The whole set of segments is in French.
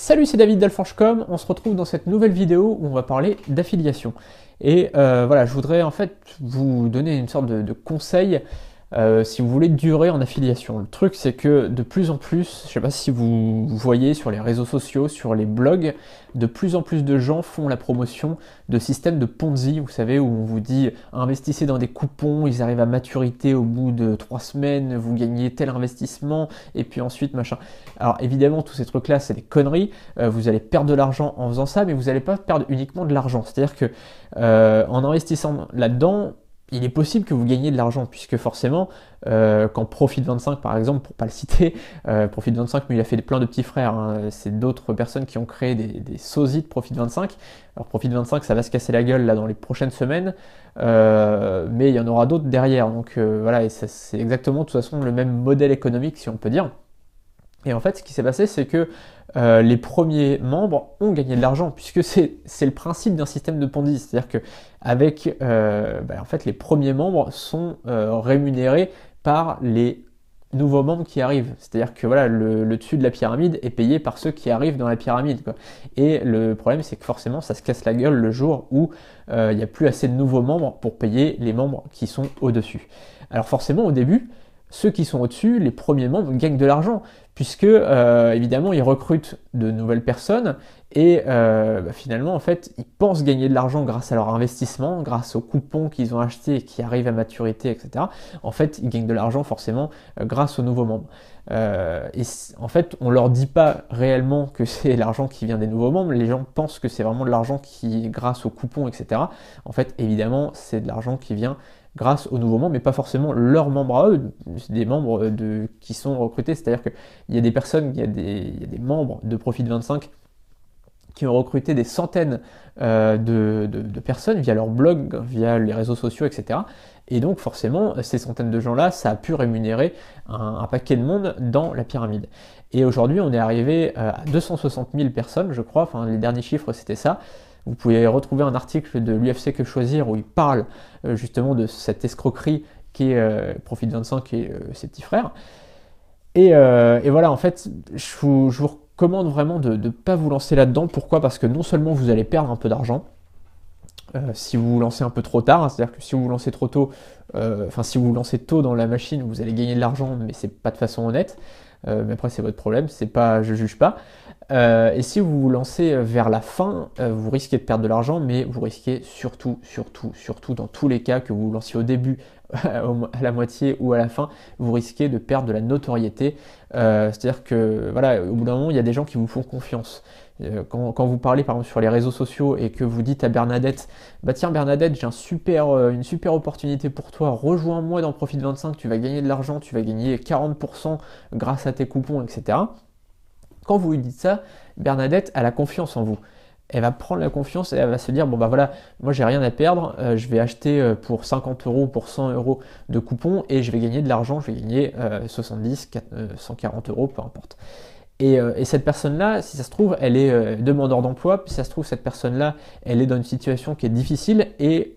Salut, c'est David d'Alforge.com. On se retrouve dans cette nouvelle vidéo où on va parler d'affiliation. Et voilà, je voudrais en fait vous donner une sorte de conseil si vous voulez durer en affiliation. Le truc, c'est que de plus en plus, je ne sais pas si vous voyez sur les réseaux sociaux, sur les blogs, de plus en plus de gens font la promotion de systèmes de Ponzi, vous savez, où on vous dit investissez dans des coupons, ils arrivent à maturité au bout de 3 semaines, vous gagnez tel investissement, et puis ensuite machin. Alors évidemment, tous ces trucs-là, c'est des conneries, vous allez perdre de l'argent en faisant ça, mais vous n'allez pas perdre uniquement de l'argent. C'est-à-dire que en investissant là-dedans, il est possible que vous gagniez de l'argent, puisque forcément, quand Profit25 par exemple, pour pas le citer, Profit25, mais il a fait plein de petits frères, hein, c'est d'autres personnes qui ont créé des sosies de Profit25. Alors Profit25, ça va se casser la gueule là dans les prochaines semaines, mais il y en aura d'autres derrière. Donc voilà, et c'est exactement de toute façon le même modèle économique, si on peut dire. Et en fait, ce qui s'est passé, c'est que les premiers membres ont gagné de l'argent, puisque c'est le principe d'un système de Ponzi. C'est-à-dire que avec, en fait, les premiers membres sont rémunérés par les nouveaux membres qui arrivent. C'est-à-dire que voilà, le dessus de la pyramide est payé par ceux qui arrivent dans la pyramide, quoi. Et le problème, c'est que forcément, ça se casse la gueule le jour où il n'y a plus assez de nouveaux membres pour payer les membres qui sont au-dessus. Alors forcément, au début, ceux qui sont au-dessus, les premiers membres, gagnent de l'argent, puisque évidemment ils recrutent de nouvelles personnes et finalement en fait ils pensent gagner de l'argent grâce à leur investissement, grâce aux coupons qu'ils ont achetés et qui arrivent à maturité, etc. En fait ils gagnent de l'argent forcément grâce aux nouveaux membres. Et en fait on leur dit pas réellement que c'est l'argent qui vient des nouveaux membres, les gens pensent que c'est vraiment de l'argent qui, grâce aux coupons, etc. En fait évidemment c'est de l'argent qui vient grâce aux nouveaux membres, mais pas forcément leurs membres à eux, c'est des membres qui sont recrutés. C'est-à-dire qu'il y a des personnes, il y a des membres de Profit25 qui ont recruté des centaines de personnes via leur blog, via les réseaux sociaux, etc. Et donc forcément, ces centaines de gens-là, ça a pu rémunérer un paquet de monde dans la pyramide. Et aujourd'hui, on est arrivé à 260 000 personnes, je crois, enfin les derniers chiffres c'était ça. Vous pouvez retrouver un article de l'UFC Que Choisir où il parle justement de cette escroquerie qui est Profit25 et ses petits frères. Et voilà, en fait, je vous recommande vraiment de ne pas vous lancer là-dedans. Pourquoi ? Parce que non seulement vous allez perdre un peu d'argent, si vous vous lancez un peu trop tard, hein, c'est-à-dire que si vous vous lancez trop tôt, si vous vous lancez tôt dans la machine, vous allez gagner de l'argent, mais c'est pas de façon honnête. Mais après c'est votre problème, c'est pas, je juge pas. Et si vous vous lancez vers la fin, vous risquez de perdre de l'argent, mais vous risquez surtout dans tous les cas, que vous vous lanciez au début, à la moitié ou à la fin, vous risquez de perdre de la notoriété. C'est-à-dire que voilà, au bout d'un moment, il y a des gens qui vous font confiance. Quand vous parlez par exemple sur les réseaux sociaux et que vous dites à Bernadette, bah tiens Bernadette, j'ai une super opportunité pour toi, rejoins-moi dans Profit25, tu vas gagner de l'argent, tu vas gagner 40% grâce à tes coupons, etc. Quand vous lui dites ça, Bernadette a la confiance en vous. Elle va prendre la confiance et elle va se dire, bon bah voilà, moi j'ai rien à perdre, je vais acheter pour 50 euros, pour 100 euros de coupons et je vais gagner de l'argent, je vais gagner 70, 140 euros, peu importe. Et cette personne-là, si ça se trouve, elle est demandeur d'emploi, puis si ça se trouve, cette personne-là, elle est dans une situation qui est difficile et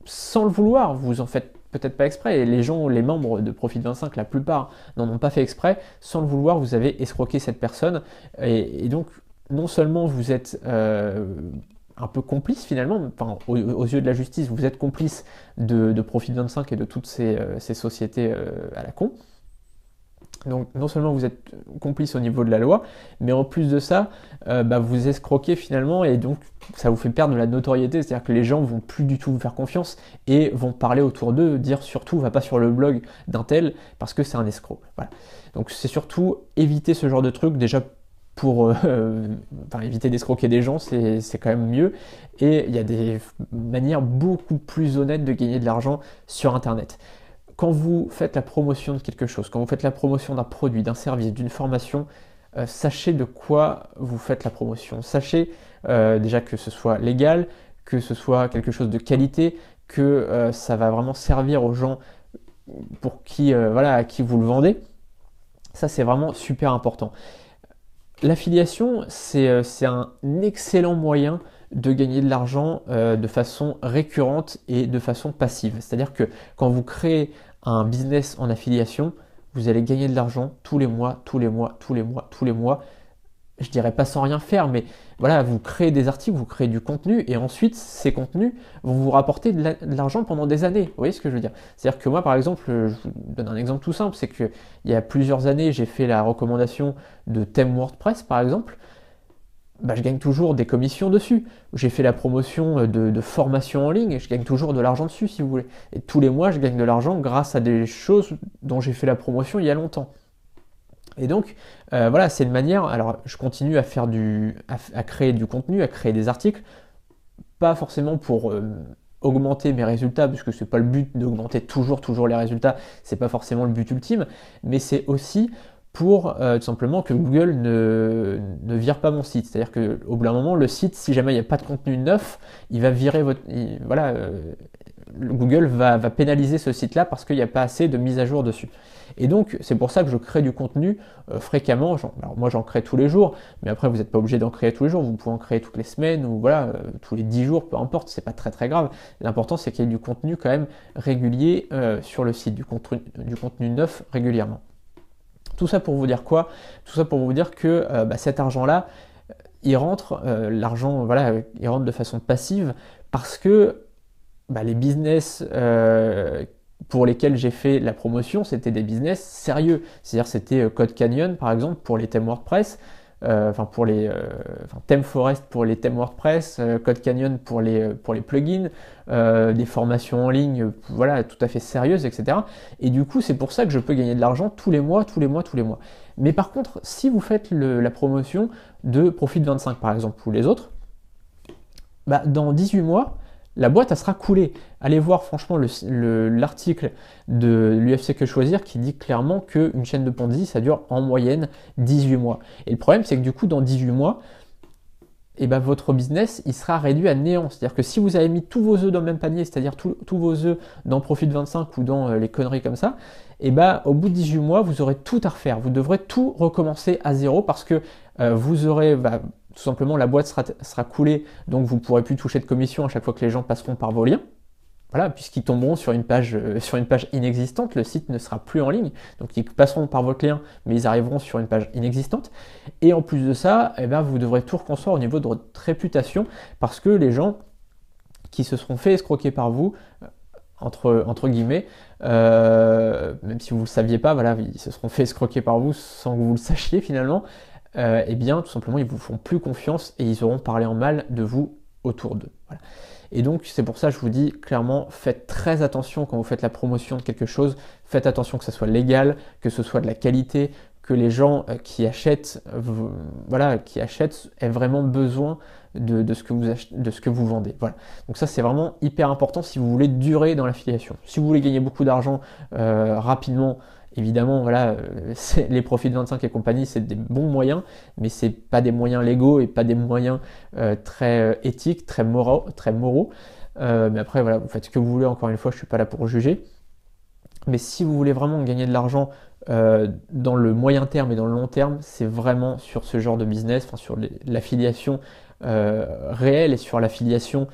sans le vouloir, vous en faites peut-être pas exprès, et les gens, les membres de Profit25, la plupart n'en ont pas fait exprès, sans le vouloir, vous avez escroqué cette personne, et donc non seulement vous êtes un peu complice finalement, enfin, aux yeux de la justice, vous êtes complice de Profit25 et de toutes ces sociétés à la con. Donc non seulement vous êtes complice au niveau de la loi, mais en plus de ça, vous escroquez finalement et donc ça vous fait perdre de la notoriété, c'est-à-dire que les gens vont plus du tout vous faire confiance et vont parler autour d'eux, dire surtout va pas sur le blog d'un tel parce que c'est un escroc. Voilà. Donc c'est surtout éviter ce genre de truc déjà pour éviter d'escroquer des gens, c'est quand même mieux. Et il y a des manières beaucoup plus honnêtes de gagner de l'argent sur Internet. Quand vous faites la promotion de quelque chose, quand vous faites la promotion d'un produit, d'un service, d'une formation, sachez de quoi vous faites la promotion. Sachez déjà que ce soit légal, que ce soit quelque chose de qualité, que ça va vraiment servir aux gens pour qui, à qui vous le vendez. Ça, c'est vraiment super important. L'affiliation, c'est un excellent moyen de gagner de l'argent de façon récurrente et de façon passive. C'est-à-dire que quand vous créez un business en affiliation, vous allez gagner de l'argent tous les mois. je dirais pas sans rien faire, mais voilà, vous créez des articles, vous créez du contenu, et ensuite, ces contenus vont vous rapporter de l'argent pendant des années. Vous voyez ce que je veux dire? C'est-à-dire que moi, par exemple, je vous donne un exemple tout simple, c'est qu'il y a plusieurs années, j'ai fait la recommandation de thèmes WordPress, par exemple. Bah, je gagne toujours des commissions dessus. J'ai fait la promotion de formation en ligne, je gagne toujours de l'argent dessus, si vous voulez. Et tous les mois, je gagne de l'argent grâce à des choses dont j'ai fait la promotion il y a longtemps. Et donc, voilà, c'est une manière. Alors, je continue à faire à créer du contenu, à créer des articles, pas forcément pour augmenter mes résultats, puisque c'est pas le but d'augmenter toujours les résultats, c'est pas forcément le but ultime, mais c'est aussi pour tout simplement que Google ne vire pas mon site. C'est-à-dire qu'au bout d'un moment, le site, si jamais il n'y a pas de contenu neuf, il va virer voilà, Google va pénaliser ce site-là parce qu'il n'y a pas assez de mise à jour dessus. Et donc, c'est pour ça que je crée du contenu fréquemment. Alors moi, j'en crée tous les jours, mais après, vous n'êtes pas obligé d'en créer tous les jours. Vous pouvez en créer toutes les semaines ou voilà, tous les 10 jours, peu importe, c'est pas très grave. L'important, c'est qu'il y ait du contenu quand même régulier sur le site, du contenu neuf régulièrement. Tout ça pour vous dire quoi? Tout ça pour vous dire que cet argent-là, il rentre, l'argent, voilà, il rentre de façon passive parce que les business pour lesquels j'ai fait la promotion, c'était des business sérieux. C'est-à-dire c'était Code Canyon, par exemple, pour les thèmes WordPress, Theme Forest pour les thèmes WordPress, Code Canyon pour les plugins, des formations en ligne, voilà, tout à fait sérieuses, etc. Et du coup, c'est pour ça que je peux gagner de l'argent tous les mois. Mais par contre, si vous faites la promotion de Profit25, par exemple, ou les autres, dans 18 mois, la boîte, elle sera coulée. Allez voir franchement l'article de l'UFC Que Choisir qui dit clairement qu'une chaîne de Ponzi, ça dure en moyenne 18 mois. Et le problème, c'est que du coup, dans 18 mois, votre business, il sera réduit à néant. C'est-à-dire que si vous avez mis tous vos œufs dans le même panier, c'est-à-dire tous vos œufs dans Profit25 ou dans les conneries comme ça, au bout de 18 mois, vous aurez tout à refaire. Vous devrez tout recommencer à zéro parce que vous aurez... tout simplement, la boîte sera coulée, donc vous ne pourrez plus toucher de commission à chaque fois que les gens passeront par vos liens. Voilà, puisqu'ils tomberont sur une page inexistante, le site ne sera plus en ligne, donc ils passeront par votre lien, mais ils arriveront sur une page inexistante. Et en plus de ça, vous devrez tout reconstruire au niveau de votre réputation, parce que les gens qui se seront fait escroquer par vous, entre guillemets, même si vous ne le saviez pas, voilà, ils se seront fait escroquer par vous sans que vous le sachiez finalement, tout simplement, ils vous font plus confiance et ils auront parlé en mal de vous autour d'eux. Voilà. Et donc, c'est pour ça que je vous dis clairement, faites très attention quand vous faites la promotion de quelque chose, faites attention que ça soit légal, que ce soit de la qualité, que les gens qui achètent aient vraiment besoin de ce que vous vendez. Voilà. Donc ça, c'est vraiment hyper important si vous voulez durer dans l'affiliation. Si vous voulez gagner beaucoup d'argent rapidement, évidemment, voilà, les Profit25 et compagnie, c'est des bons moyens, mais c'est pas des moyens légaux et pas des moyens très éthiques, très moraux. Mais après, voilà, vous faites ce que vous voulez. Encore une fois, je suis pas là pour juger. Mais si vous voulez vraiment gagner de l'argent dans le moyen terme et dans le long terme, c'est vraiment sur ce genre de business, sur l'affiliation réelle et sur l'affiliation,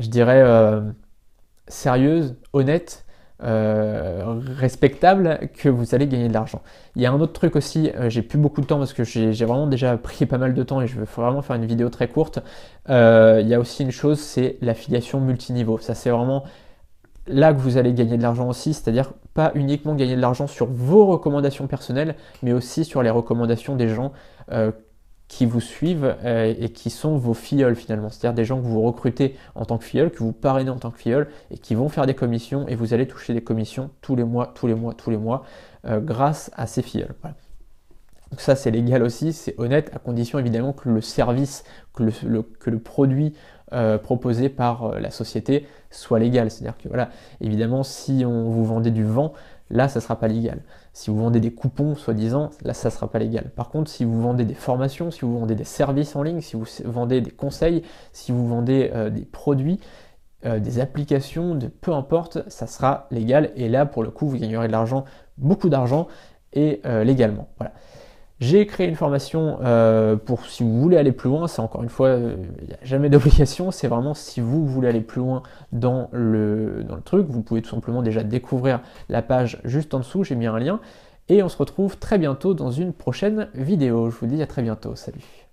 je dirais, sérieuse, honnête, respectable, que vous allez gagner de l'argent. Il y a un autre truc aussi, j'ai plus beaucoup de temps parce que j'ai vraiment déjà pris pas mal de temps et je veux vraiment faire une vidéo très courte. Il y a aussi une chose, c'est l'affiliation multiniveau. Ça, c'est vraiment là que vous allez gagner de l'argent aussi, c'est-à-dire pas uniquement gagner de l'argent sur vos recommandations personnelles, mais aussi sur les recommandations des gens qui vous suivent et qui sont vos filleuls finalement, c'est-à-dire des gens que vous recrutez en tant que filleul, que vous parrainez en tant que filleul et qui vont faire des commissions et vous allez toucher des commissions tous les mois grâce à ces filleuls. Voilà. Donc ça, c'est légal aussi, c'est honnête, à condition évidemment que le service, que le produit proposé par la société soit légal. C'est-à-dire que voilà, évidemment, si vous vendez du vent, là, ça ne sera pas légal. Si vous vendez des coupons, soi-disant, là, ça ne sera pas légal. Par contre, si vous vendez des formations, si vous vendez des services en ligne, si vous vendez des conseils, si vous vendez des produits, des applications, peu importe, ça sera légal. Et là, pour le coup, vous gagnerez de l'argent, beaucoup d'argent, et légalement. Voilà. J'ai créé une formation pour si vous voulez aller plus loin, c'est encore une fois, il n'y a jamais d'obligation, c'est vraiment si vous voulez aller plus loin dans le truc, vous pouvez tout simplement déjà découvrir la page juste en dessous, j'ai mis un lien, et on se retrouve très bientôt dans une prochaine vidéo. Je vous dis à très bientôt, salut.